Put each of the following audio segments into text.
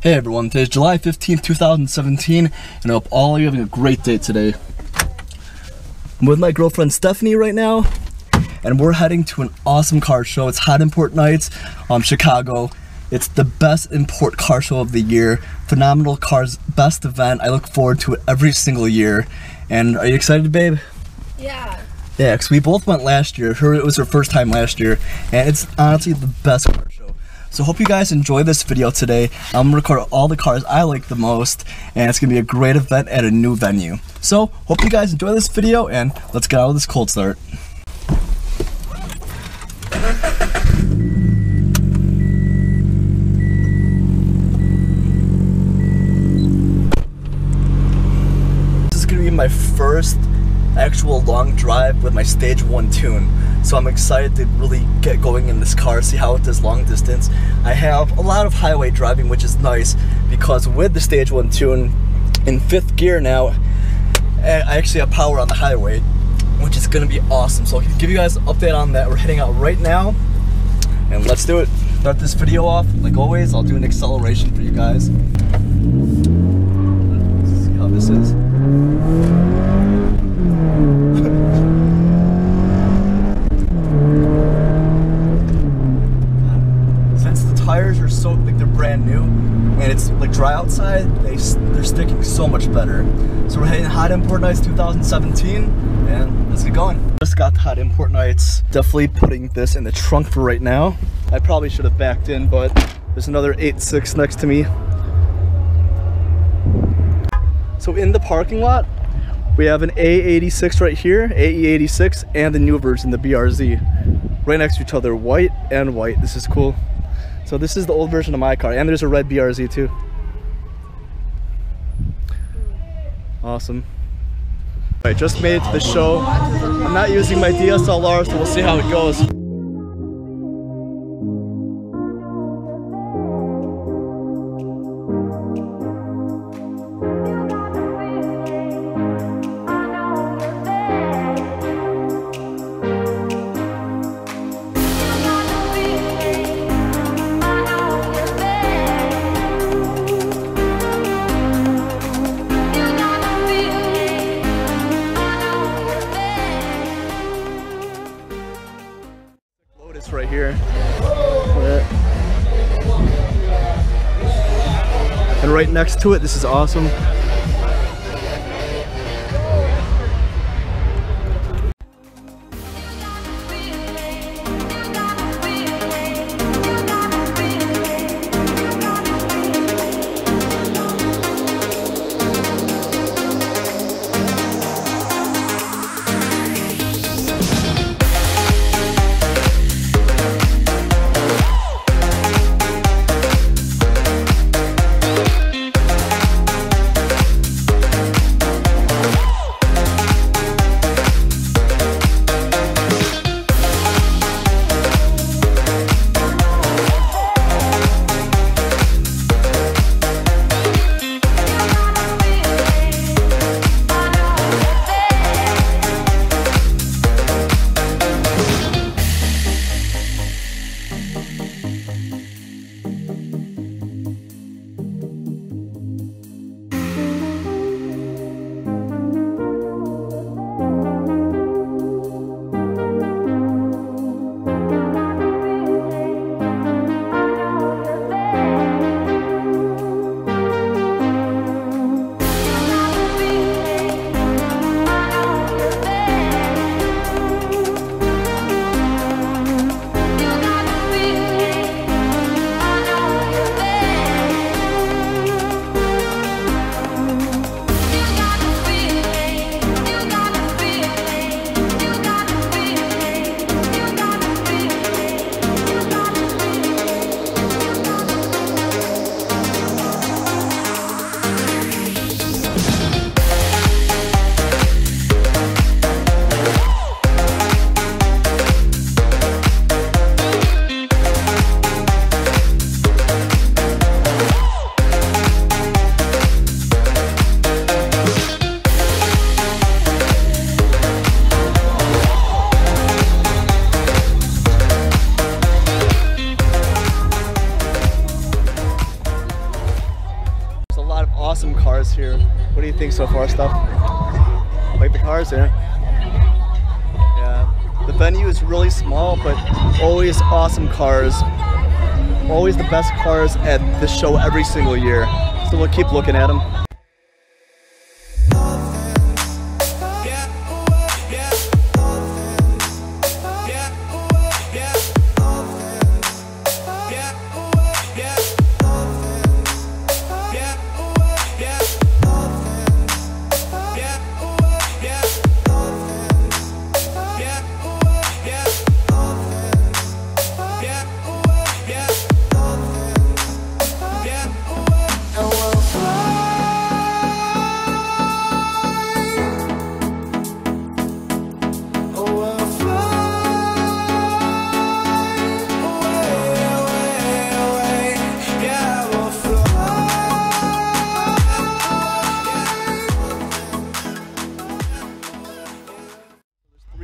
Hey everyone, today is July 15th, 2017, and I hope all of you are having a great day today. I'm with my girlfriend Stephanie right now, and we're heading to an awesome car show. It's Hot Import Nights, Chicago. It's the best import car show of the year. Phenomenal cars, best event. I look forward to it every single year. And are you excited, babe? Yeah. Yeah, because we both went last year. It was her first time last year, and it's honestly the best car show. So hope you guys enjoy this video today. I'm gonna record all the cars I like the most, and it's gonna be a great event at a new venue. So hope you guys enjoy this video, and let's get out of this cold start. This is gonna be my first actual long drive with my stage 1 tune, so I'm excited to really get going in this car, see how it does long distance. I have a lot of highway driving, which is nice because with the stage 1 tune in 5th gear now, I actually have power on the highway, which is gonna be awesome. So I'll give you guys an update on that. We're heading out right now, and let's do it. Start this video off like always. I'll do an acceleration for you guys. Let's see how this is. Since the tires are so like they're brand new and it's like dry outside, they're sticking so much better. So we're heading to Hot Import Nights 2017, and let's get going. Just got to Hot Import Nights. Definitely putting this in the trunk for right now. I probably should have backed in, but there's another 8.6 next to me. So in the parking lot, we have an A86 right here, AE86, and the new version, the BRZ. Right next to each other, white and white. This is cool. So this is the old version of my car, and there's a red BRZ too. Awesome. I just made it to the show. I'm not using my DSLR, so we'll see how it goes. Right here, and right next to it, this is awesome. What do you think so far, Steph? Like the cars, yeah? Yeah. The venue is really small, but always awesome cars. Always the best cars at the show every single year. So we'll keep looking at them.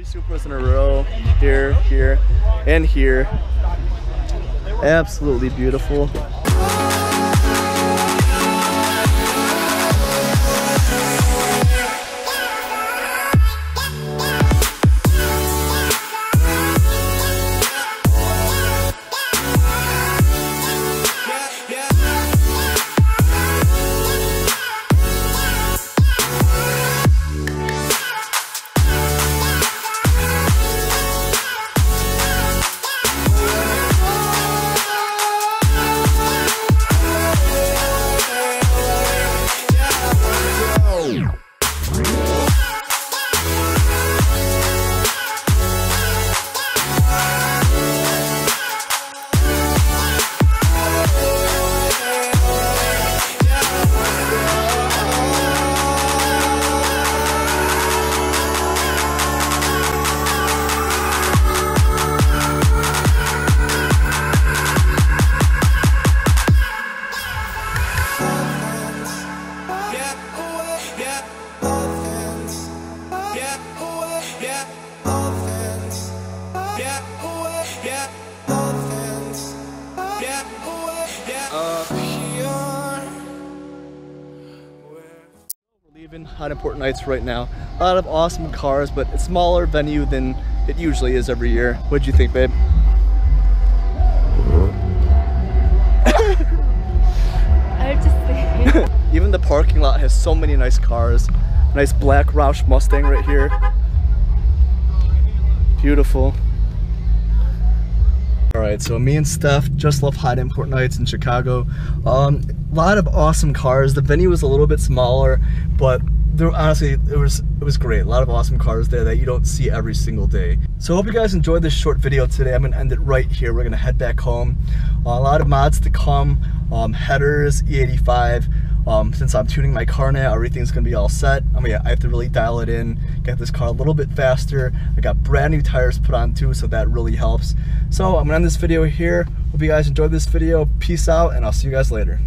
Supras in a row, here, here, and here. Absolutely beautiful. Leaving on Important Nights right now. A lot of awesome cars, but a smaller venue than it usually is every year. What'd you think, babe? I have to say. Even the parking lot has so many nice cars. Nice black Roush Mustang right here. Beautiful. Alright, so me and Steph just left Hot Important Nights in Chicago. A lot of awesome cars. The venue was a little bit smaller, but there, honestly, it was great. A lot of awesome cars there that you don't see every single day. So I hope you guys enjoyed this short video today. I'm going to end it right here. We're going to head back home. A lot of mods to come. Headers, E85. Since I'm tuning my car now, everything's gonna be all set. I mean, I have to really dial it in, get this car a little bit faster. I got brand new tires put on too, so that really helps. So I'm gonna end this video here. Hope you guys enjoyed this video. Peace out, and I'll see you guys later.